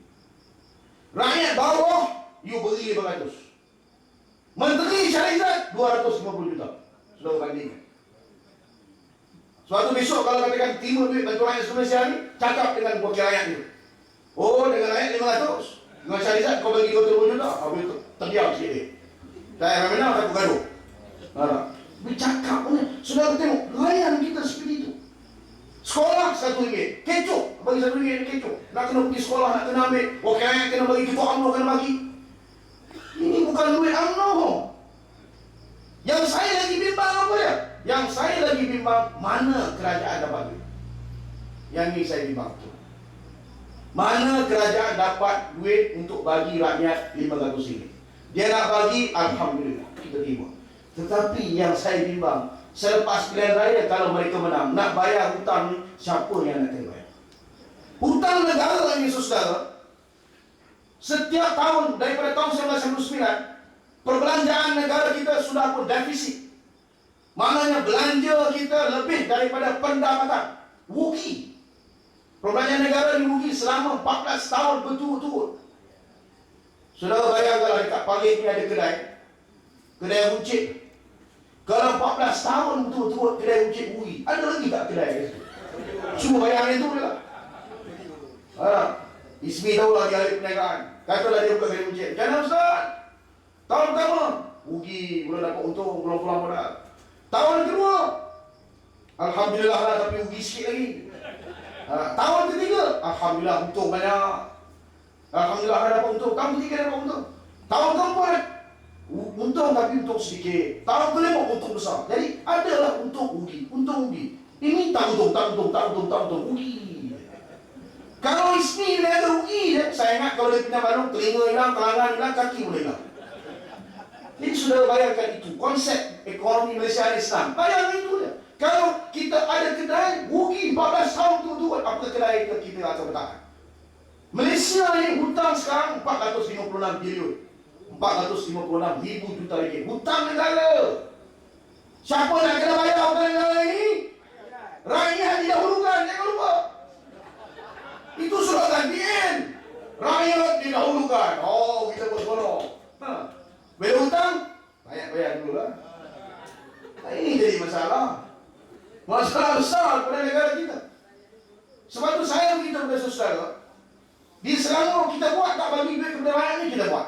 Rakyat bawah, you beri 500. Menteri Syahrizat 250 juta. Sudah bandingkan. Suatu besok kalau katakan terima duit bantuan rakyat Malaysia ni, cakap dengan wakil rakyat ni. Oh, dengan rakyat 500. Dengan Syahrizat kau bagi 250 juta. Habis tu terdiam sikit dia. Tak ramai nak takut gaduh. Bercakap ni. Saudara tengok, layan kita seperti itu. Sekolah RM1. Kecoh. Bagi RM1 kecoh. Nak kena pergi sekolah, nak kena ambil. Wakil rakyat kena bagi, ketua UMNO kena bagi. Ini bukan duit UMNO. Yang saya lagi bimbang apa dia? Yang saya lagi bimbang, mana kerajaan dapat duit. Yang ni saya bimbang tu. Mana kerajaan dapat duit untuk bagi rakyat RM500. Dia nak bagi, Alhamdulillah, kita terima. Tetapi yang saya bimbang, selepas pilihan raya kalau mereka menang, nak bayar hutang ni, siapa yang nak kena bayar? Hutang negara ini saudara, setiap tahun daripada tahun 1999, perbelanjaan negara kita sudah pun defisit. Maknanya belanja kita lebih daripada pendapatan. Rugi. Perbelanjaan negara dirugi selama 14 tahun berturut-turut. Saudara bayangkanlah dekat Pagih ni ada kedai. Kedai runcit. Kalau 14 tahun betul-betul kedai runcit rugi, ada lagi tak kedai itu? Cuma bayangkan itu je lah. Ismi tahulah dia ahli perniagaan. Katalah dia buka kedai runcit. Macam mana Ustaz? Tahun pertama, rugi, belum dapat untung, belum pulang modal. Tahun kedua, Alhamdulillah lah, tapi rugi sikit lagi. Tahun ketiga, Alhamdulillah untung banyak. Alhamdulillah dapat untung. Tahun ketiga dapat untung. Tahun keempat, untung tapi untung sedikit. Tahun kelima untung besar. Jadi adalah untung rugi, untung rugi. Ini tak untung, tak untung, tak untung, tak untung, rugi. Kalau Ismi dia ada rugi je, saya ingat kalau dia pindah Bandung, telinga hilang, telangan hilang, kaki boleh hilang. Jadi sudah bayangkan itu konsep ekonomi Malaysia Islam. Bayangkan itu je. Kalau kita ada kedai rugi 14 tahun tu, apa kedai kita akan bertahan? Malaysia ni hutang sekarang 456 bilion. 456 ribu juta ringgit. Hutang negara. Siapa nak kena bayar hutang negara ini? Rakyat didahulukan, jangan lupa. Itu surat gantian. Rakyat didahulukan. Oh, kita bertolong. Bayar hutang? Bayar dulu lah. Ini jadi masalah. Masalah besar pada negara kita. Sebab itu saya beritahu kepada saudara, di Selangor kita buat tak bagi duit kepada rakyat ni, kita buat.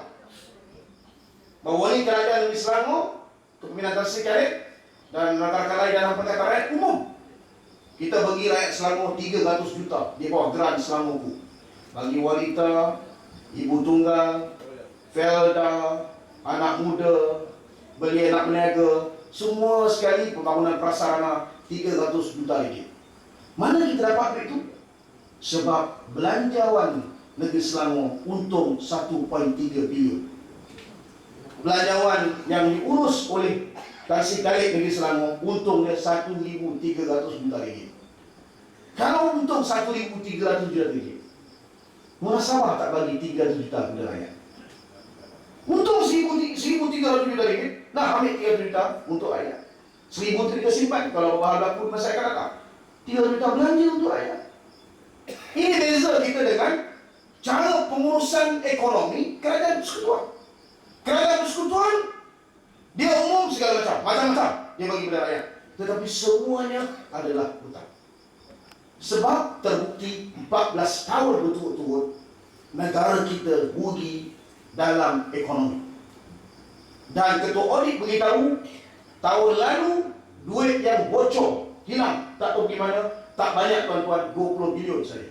Bahawa ini kerajaan di Selangor, kepimpinan Tan Sri Khalid dan rakan-rakan lain dalam Pakatan Rakyat Umum, kita bagi rakyat Selangor 300 juta di bawah geran Selangorku. Bagi wanita, ibu tunggal, Felda, anak muda, beli anak berniaga, semua sekali pembangunan prasarana 300 juta ringgit. Mana kita dapat duit itu? Sebab belanjawan negeri Selangor untung 1.3 bilion. Belanjawan yang diurus oleh Tasik Khalid negeri Selangor untung dia 1.300 juta ringgit. Kalau untung 1.300 juta ringgit, Muhasabah tak bagi 300 juta kepada rakyat. Untung 1.300 juta ringgit, nah ambil 300 juta untuk rakyat. 1.000 kita simpan, kalau bahan baku masyarakat datang 3 juta belanja untuk rakyat. Ini beza kita dengan cara pengurusan ekonomi kerajaan persekutuan. Kerajaan persekutuan dia umum segala macam dia bagi kepada rakyat, tetapi semuanya adalah hutang. Sebab terbukti 14 tahun berturut-turut negara kita rugi dalam ekonomi. Dan Ketua Audit beritahu tahun lalu duit yang bocor, hilang, tak tahu di mana, tak banyak tuan-tuan, 20 bilion saja.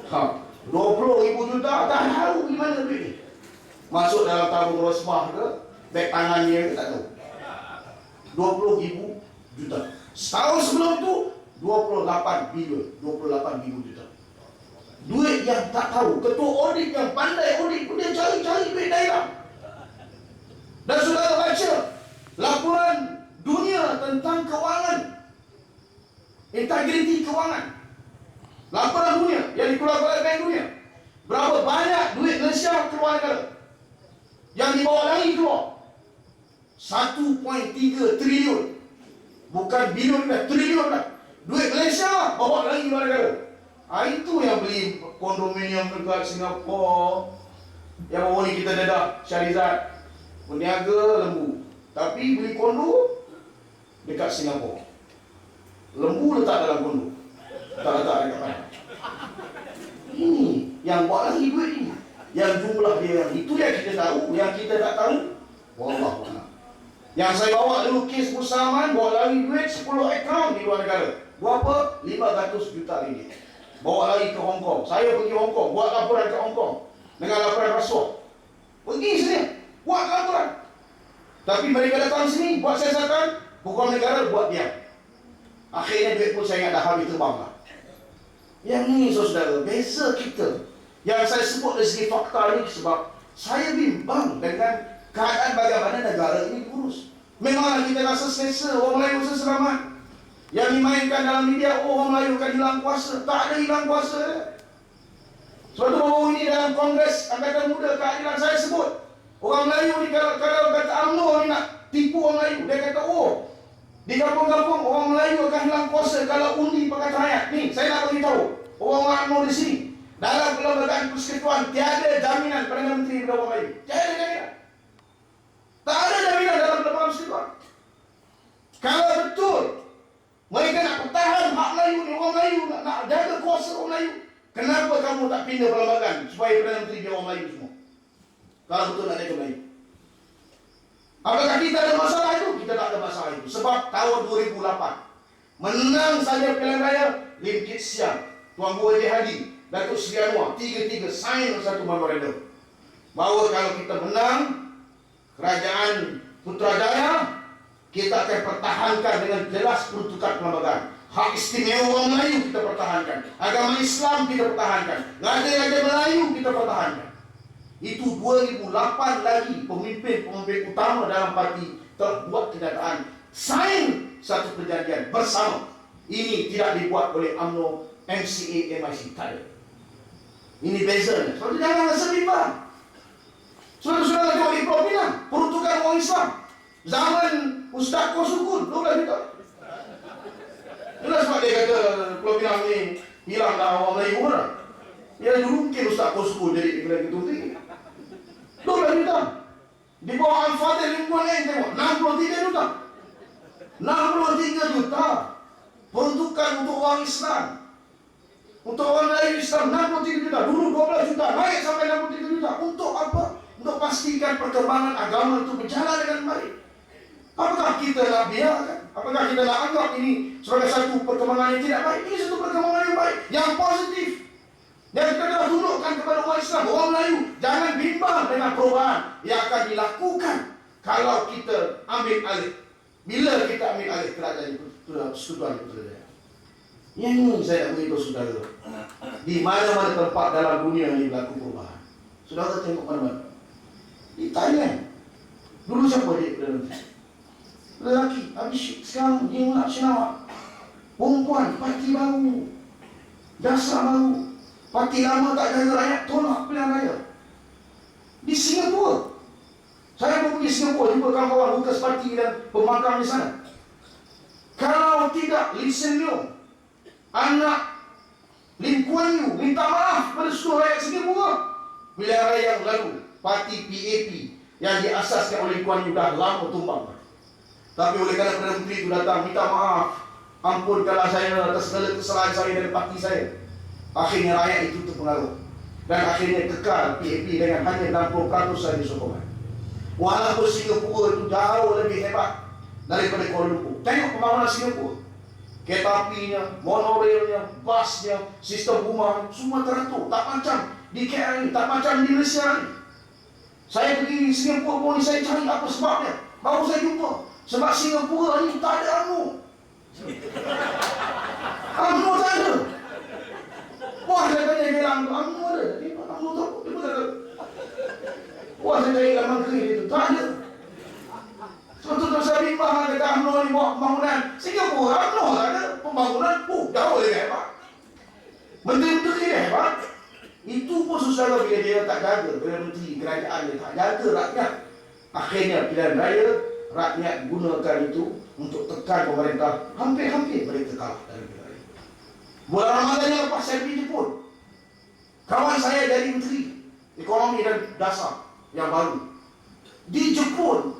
20,000 juta, tak tahu di mana duit ni. Masuk dalam tabung rosmah ke, beg tangan dia ke, tak tahu. 20,000 juta. Setahun sebelum tu 28 bilion, 28,000 juta. Duit yang tak tahu. Ketua audit yang pandai audit pun dia cari-cari duit daerah. Dan saudara baca laporan dunia tentang kewangan, integriti kewangan, laporan dunia yang dikeluarkan oleh Bank Dunia. Berapa banyak duit Malaysia keluar negara yang dibawa lagi keluar? 1.3 trilion. Bukan bilion dah, trilion dah. Duit Malaysia bawa lagi keluar negara. Itu yang beli kondominium dekat Singapura. Yang bawa ni kita dedah Syahrizad, peniaga lembu, tapi beli kondo dekat Singapura. Lembu letak dalam kondo, tak letak dekat mana. Ini yang bawa lagi duit ni, yang jumlah dia yang itu yang kita tahu, yang kita tak tahu, wallahu a'lam. Yang saya bawa dulu kes Musaman, bawa lagi duit 10 akaun di luar negara. Berapa? 500 juta ringgit. Bawa lagi ke Hong Kong. Saya pergi Hong Kong, buat laporan ke Hong Kong dengan laporan rasuah. Pergi sini, buat laporan. Tapi mereka datang sini, buat siasatan, hukum negara buat diam. Akhirnya duit pun saya ingat dah habis terbang lah. Yang ni saudara, beza kita. Yang saya sebut dari segi fakta ni sebab saya bimbang dengan keadaan bagaimana negara ini diurus. Memanglah kita rasa selesa, orang Melayu rasa selamat. Yang dimainkan dalam media, orang Melayu akan hilang kuasa. Tak ada hilang kuasa. Sebab tu baru ini dalam Kongres Angkatan Muda Keadilan saya sebut, orang Melayu ni kalau kata UMNO ni nak tipu orang Melayu, dia kata di kampung-kampung orang Melayu akan hilang kuasa kalau undi Pakatan Rakyat. Ni saya nak beritahu orang UMNO di sini, dalam perlembagaan persekutuan tiada jaminan Perdana Menteri kepada orang Melayu. Tiada jaminan. Tak ada jaminan dalam perlembagaan persekutuan. Kalau betul mereka nak pertahan hak Melayu ni, orang Melayu nak jaga kuasa orang Melayu, kenapa kamu tak pindah perlembagaan supaya Perdana Menteri biar orang Melayu semua? Kalau betul nak jaga Melayu. Apakah kita ada masalah itu? Kita tak ada masalah itu. Sebab tahun 2008 menang saja pilihan raya, Lim Kit Siang, Tuan Guru Haji Hadi, Datuk Seri Anwar, tiga-tiga sign satu memorandum bahawa kalau kita menang Kerajaan Putrajaya, kita akan pertahankan dengan jelas peruntukan perlembagaan. Hak istimewa orang Melayu kita pertahankan. Agama Islam kita pertahankan. Raja-raja Melayu kita pertahankan. Itu 2008 lagi pemimpin-pemimpin utama dalam parti terbuat kenyataan. Sign satu perjanjian bersama. Ini tidak dibuat oleh UMNO, MCA, MIC. Tak ada. Ini bezanya. Sebab itu jangan rasa bimbang. Saudara-saudara tengok di Pulau Pinang, peruntukan orang Islam zaman Ustaz Kosukun 12 juta. Itulah sebab dia kata Pulau Pinang ni hilang dah orang Melayu pun. Ya dulu mungkin Ustaz Kosukun jadi kena ketua tinggi. 12 juta. Di bawah Al-Fatih lingkungan lain tengok 63 juta. 63 juta peruntukan untuk orang Islam. Untuk orang Melayu Islam 63 juta. Dulu 12 juta, naik sampai 63 juta. Untuk apa? Untuk pastikan perkembangan agama itu berjalan dengan baik. Apakah kita nak biarkan? Apakah kita nak anggap ini sebagai satu perkembangan yang tidak baik? Ini satu perkembangan yang baik, yang positif. Dan kita telah tunjukkan kepada orang Islam, orang Melayu, jangan bimbang dengan perubahan yang akan dilakukan kalau kita ambil alih. Bila kita ambil alih kerajaan persekutuan itu. Yang ini saya nak beritahu saudara. Di mana-mana tempat dalam dunia ini berlaku perubahan. Saudara tengok mana-mana. Di Thailand. Dulu siapa dia Perdana Menteri? Lelaki, Abhishek. Sekarang dia nak Sinawa. Perempuan, parti baru. Dasar baru. Parti lama tak jaga rakyat, tolak pilihan raya. Di Singapura. Saya pun pergi Singapura, jumpa kawan-kawan Lukas Parti dan pembangkang di sana. Kalau tidak, Lee Hsien Loong, anak Lim Kuan Yew, minta maaf pada seluruh rakyat Singapura. Pilihan raya yang lalu, parti PAP yang diasaskan oleh Lee Kuan Yew dah lama tumbang. Tapi oleh kerana Perdana Menteri itu datang, minta maaf, ampunkanlah saya atas segala kesalahan saya dan parti saya. Akhirnya rakyat itu terpengaruh. Dan akhirnya kekal PAP dengan hanya 60% sahaja sokongan. Walaupun Singapura itu jauh lebih hebat daripada Kuala Lumpur. Tengok pembangunan Singapura. Kereta apinya, monorailnya, busnya, sistem rumah, semua teratur. Tak macam di KL ni, tak macam di Malaysia ni. Saya pergi Singapura pun ni, saya cari apa sebabnya. Baru saya jumpa. Sebab Singapura ni tak ada UMNO. UMNO tak ada. Wah, saya tanya dia UMNO ada. Dia UMNO tak ada. Dia pun tak ada. Wah, saya cari dalam negeri itu. Tak ada. Betul-betul saya bimbang kata UMNO ni buat pembangunan. Singapura UMNO tak ada. Pembangunan jauh lebih hebat. Menteri-menteri dia hebat. Itu pun saudara bila dia tak jaga. Bila menteri kerajaan dia tak jaga rakyat. Akhirnya pilihan raya, rakyat gunakan itu untuk tekan pemerintah. Hampir-hampir mereka kalah dalam pilihan raya. Bulan Ramadan yang lepas saya pergi Jepun. Kawan saya dari menteri ekonomi dan dasar yang baru. Di Jepun,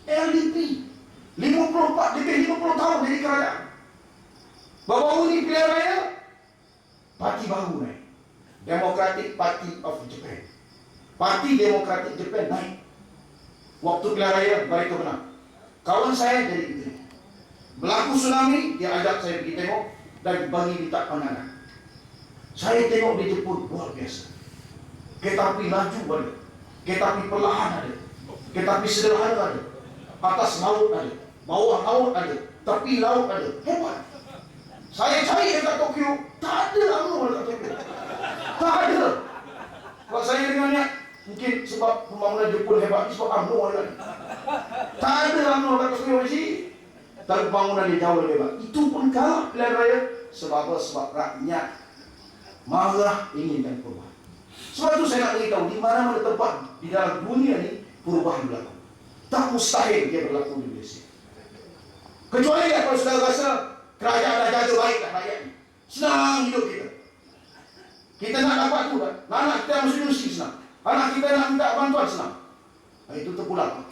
LDP 54, lebih 50 tahun dari kerajaan. Baru-baru ni pilihan raya, parti baru naik. Democratic Party of Japan. Parti Demokratik Japan naik. Waktu pilihan raya, mereka menang. Kawan saya jadi menteri. Berlaku tsunami, dia ajak saya pergi tengok dan bagi minta pandangan. Saya tengok di Jepun, luar biasa. Kereta api laju ada. Kereta api perlahan ada. Kereta api sederhana ada. Atas laut ada. Bawah laut ada. Tepi laut ada. Hebat. Saya cari dekat Tokyo, tak ada UMNO dekat Tokyo. Tak ada. Kalau saya dengarnya, mungkin sebab pembangunan Jepun hebat, sebab UMNO ada. Tak ada UMNO dekat Tokyo masih. Tapi pembangunan dia jauh lebih hebat. Itu pun kalah pilihan raya. Sebab apa? Sebab rakyat marah inginkan perubahan. Sebab itu saya nak beritahu, di mana-mana tempat di dalam dunia ni perubahan berlaku. Tak mustahil dia berlaku di Malaysia. Kecuali kalau saudara rasa kerajaan dah jaga baiklah rakyat ni. Senang hidup kita. Kita nak dapat tu kan. Anak kita masuk universiti senang. Anak kita nak minta bantuan senang. Itu terpulang.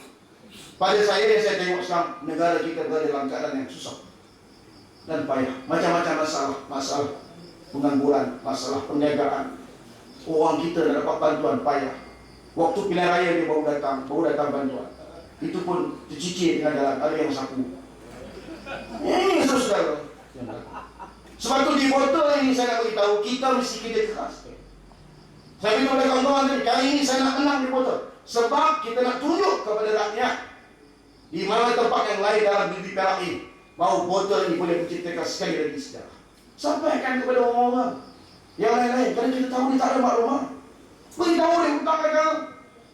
Pada saya yang saya tengok sekarang, negara kita berada dalam keadaan yang susah dan payah. Macam-macam masalah pengangguran, masalah perniagaan. Orang kita dah dapat bantuan payah. Waktu pilihan raya dia baru datang bantuan. Itu pun tercicir dengan jalan, ada yang sapu. Ini saudara. Sebab itu di voter ini saya nak beritahu, kita mesti kerja keras. Saya beritahu kepada kawan-kawan tadi, kali ini saya nak menang di voter. Sebab kita nak tunjuk kepada rakyat di mana tempat yang lain dalam negeri Perak ini, bahawa voter ini boleh menciptakan sekali lagi sejarah. Sampaikan kepada orang-orang yang lain-lain, kerana kita tahu dia tak ada maklumah. Beritahu dia hutang negara.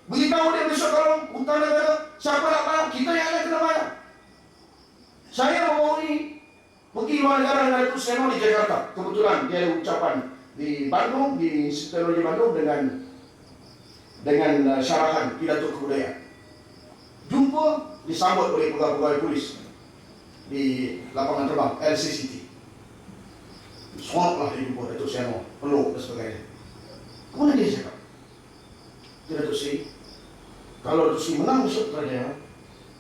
Beritahu dia besok kalau hutang negara, siapa nak bayar? Kita yang akan kena bayar. Saya baru ni pergi luar negara dengan Datuk Seri di Jakarta. Kebetulan dia ada ucapan di Bandung, di Institut Teknologi Bandung dengan syarahan pidato kebudayaan. Jumpa disambut oleh pegawai-pegawai polis di lapangan terbang LCCT. Seronoklah dia jumpa Datuk Seri, peluk dan sebagainya. Kemudian dia cakap, Datuk Seri, kalau Datuk Seri menang besok kerajaan,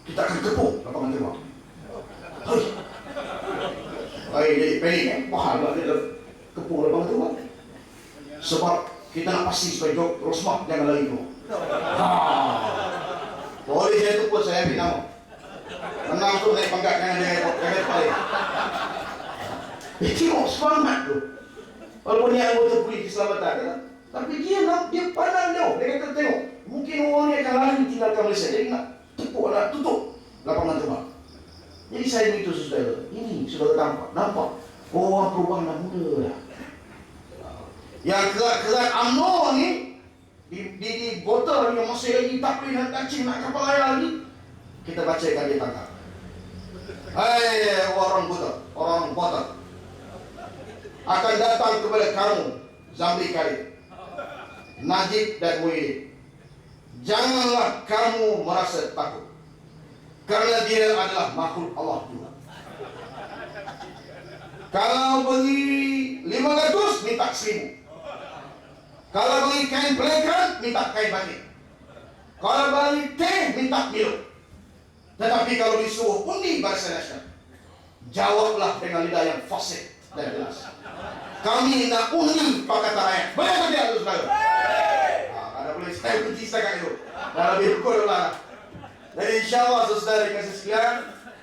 kita akan kepung lapangan terbang. Hai, jadi panik kan? Faham lah dia kepung lapangan terbang. Sebab kita nak pasti supaya Rosmah jangan lari keluar. Boleh saya tu pun saya ambil nama. Menang tu naik pangkat, jangan balik. Tengok semangat tu. Walaupun dia anggota polis keselamatan kan? Tapi dia pandang jauh. Dia kata tengok, mungkin orang ni akan lari tinggalkan Malaysia. Jadi nak tutup lapangan terbang. Jadi saya beritahu saudara, ini saudara nampak Orang perubahan dah muda dah. Yang kerat-kerat UMNO ni di botol yang masih lagi tak boleh nak kacing, nak kapal layar lagi, kita bacakan dia tangkap. Hai orang buta, orang botol, akan datang kepada kamu Zambi Khalid, Najib dan Muhyiddin. Janganlah kamu merasa takut, kerana dia adalah makhluk Allah juga. Kalau beri 500, minta 1000. Kalau beri kain pelikan, minta kain batik. Kalau beri teh, minta minum. Tetapi kalau disuruh undi Barisan Nasional, jawablah dengan lidah yang fasih dan jelas. Kami nak undi Pakatan Rakyat. Boleh tak dia, saudara? Ada boleh saya kunci setakat itu. Dah lebih pukul lah. Jadi insyaAllah saudara kasih sekalian,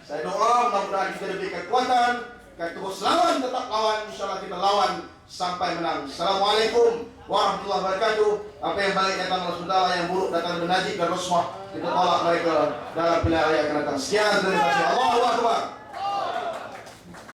saya doa mudah-mudahan kita diberi kekuatan, kita terus lawan, tetap lawan. InsyaAllah kita lawan sampai menang. Assalamualaikum warahmatullahi wabarakatuh. Apa yang baik datang Allah SWT, yang buruk datang dari Najib dan Rosmah, kita tolak mereka dalam pilihan raya akan datang. Sekian, terima kasih Allah.